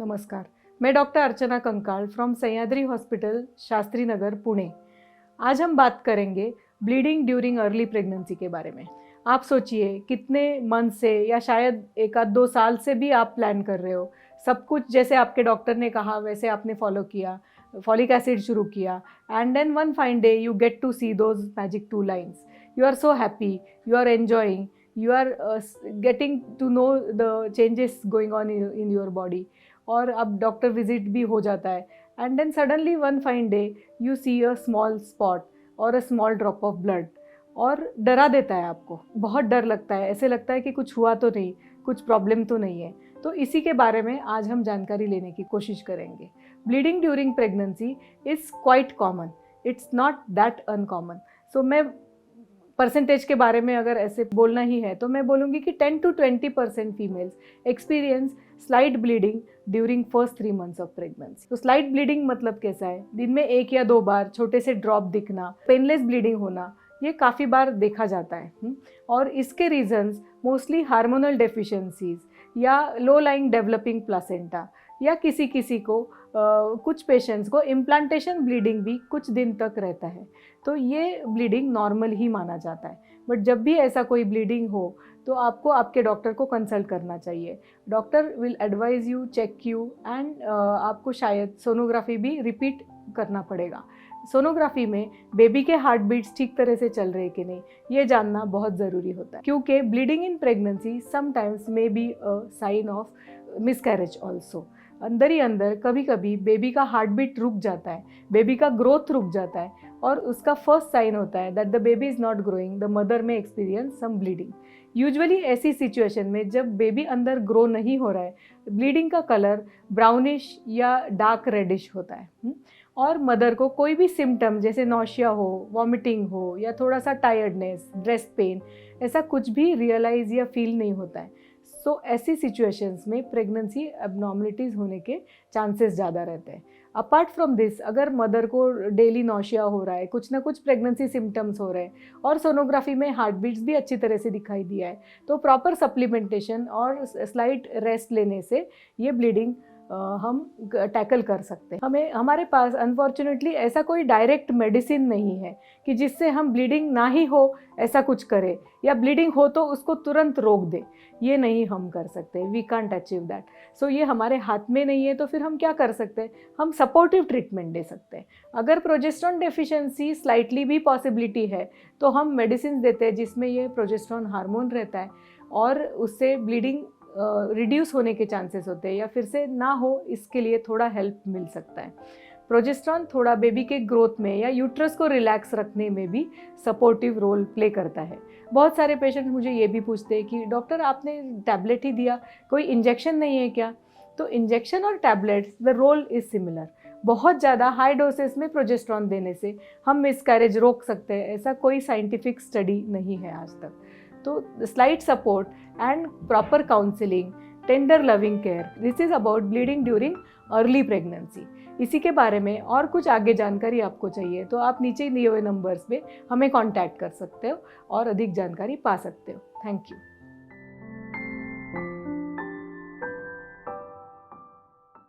नमस्कार, मैं डॉक्टर अर्चना कंकाल फ्रॉम सह्याद्री हॉस्पिटल, शास्त्री नगर, पुणे। आज हम बात करेंगे ब्लीडिंग ड्यूरिंग अर्ली प्रेगनेंसी के बारे में। आप सोचिए कितने मंथ से या शायद 1-2 साल से भी आप प्लान कर रहे हो, सब कुछ जैसे आपके डॉक्टर ने कहा वैसे आपने फॉलो किया, फॉलिक एसिड शुरू किया, and then one fine day you get to see those magic 2 lines. You are so happy, you are enjoying, you are getting to know the changes going on in your body, और अब doctor visit भी हो जाता है, and then suddenly one fine day you see a small spot और a small drop of blood, और डरा देता है आपको, बहुत डर लगता है, ऐसे लगता है कि कुछ हुआ तो नहीं, कुछ प्रॉब्लम तो नहीं है। तो इसी के बारे में आज हम जानकारी लेने की कोशिश करेंगे। Bleeding during pregnancy is quite common, it's not that uncommon. So मैं परसेंटेज के बारे में अगर ऐसे बोलना ही है तो मैं बोलूँगी कि 10 to 20% females experience slight bleeding during first 3 months of pregnancy. तो स्लाइट ब्लीडिंग मतलब कैसा है? दिन में 1 या 2 बार छोटे से ड्रॉप दिखना, पेनलेस ब्लीडिंग होना, ये काफ़ी बार देखा जाता है। और इसके रीजंस मोस्टली हार्मोनल डेफिशिएंसीज या लो लाइंग डेवलपिंग प्लासेंटा, या किसी को कुछ पेशेंट्स को इम्प्लांटेशन ब्लीडिंग भी कुछ दिन तक रहता है। तो ये ब्लीडिंग नॉर्मल ही माना जाता है। बट जब भी ऐसा कोई ब्लीडिंग हो तो आपको आपके डॉक्टर को कंसल्ट करना चाहिए। Doctor will advise you, check you, and आपको शायद सोनोग्राफी भी रिपीट करना पड़ेगा। सोनोग्राफी में बेबी के हार्ट बीट्स ठीक तरह से चल रहे कि नहीं, ये जानना बहुत ज़रूरी होता है, क्योंकि bleeding in pregnancy sometimes may be a sign of miscarriage also. अंदर ही अंदर कभी कभी बेबी का हार्ट बीट रुक जाता है, बेबी का ग्रोथ रुक जाता है, और उसका फर्स्ट साइन होता है that the baby is not growing, the mother में एक्सपीरियंस सम ब्लीडिंग। यूजुअली ऐसी सिचुएशन में जब बेबी अंदर ग्रो नहीं हो रहा है, ब्लीडिंग का कलर ब्राउनिश या डार्क रेडिश होता है, और मदर को कोई भी सिम्टम जैसे नौशिया हो, वॉमिटिंग हो, या थोड़ा सा टायर्डनेस, ब्रेस्ट पेन, ऐसा कुछ भी रियलाइज या फील नहीं होता है। सो ऐसी सिचुएशंस में प्रेगनेंसी एबनॉर्मलिटीज़ होने के चांसेस ज़्यादा रहते हैं। अपार्ट फ्रॉम दिस, अगर मदर को डेली नौशिया हो रहा है, कुछ ना कुछ प्रेगनेंसी सिम्टम्स हो रहे हैं, और सोनोग्राफी में हार्ट बीट्स भी अच्छी तरह से दिखाई दिया है, तो प्रॉपर सप्लीमेंटेशन और स्लाइट रेस्ट लेने से ये ब्लीडिंग हम टैकल कर सकते हैं। हमारे पास अनफॉर्चुनेटली ऐसा कोई डायरेक्ट मेडिसिन नहीं है कि जिससे हम ब्लीडिंग ना ही हो ऐसा कुछ करें, या ब्लीडिंग हो तो उसको तुरंत रोक दे, ये नहीं हम कर सकते। We can't achieve that. So ये हमारे हाथ में नहीं है, तो फिर हम क्या कर सकते हैं? हम सपोर्टिव ट्रीटमेंट दे सकते हैं। अगर प्रोजेस्टेरॉन डेफिशिएंसी स्लाइटली भी पॉसिबिलिटी है तो हम मेडिसिन देते हैं जिसमें ये प्रोजेस्टेरॉन हार्मोन रहता है, और उससे ब्लीडिंग रिड्यूस होने के चांसेस होते हैं, या फिर से ना हो, इसके लिए थोड़ा हेल्प मिल सकता है। प्रोजेस्टेरॉन थोड़ा बेबी के ग्रोथ में या यूट्रस को रिलैक्स रखने में भी सपोर्टिव रोल प्ले करता है। बहुत सारे पेशेंट मुझे ये भी पूछते हैं कि डॉक्टर आपने टैबलेट ही दिया, कोई इंजेक्शन नहीं है क्या? तो इंजेक्शन और tablets the role is similar. बहुत ज़्यादा हाई डोसेस में प्रोजेस्टेरॉन देने से हम मिसकैरेज रोक सकते हैं, ऐसा कोई साइंटिफिक स्टडी नहीं है आज तक। तो slight support and proper counselling, tender loving care, this is about bleeding during early pregnancy. इसी के बारे में और कुछ आगे जानकारी आपको चाहिए तो आप नीचे दिए हुए नंबर्स पे हमें कांटेक्ट कर सकते हो और अधिक जानकारी पा सकते हो। Thank you.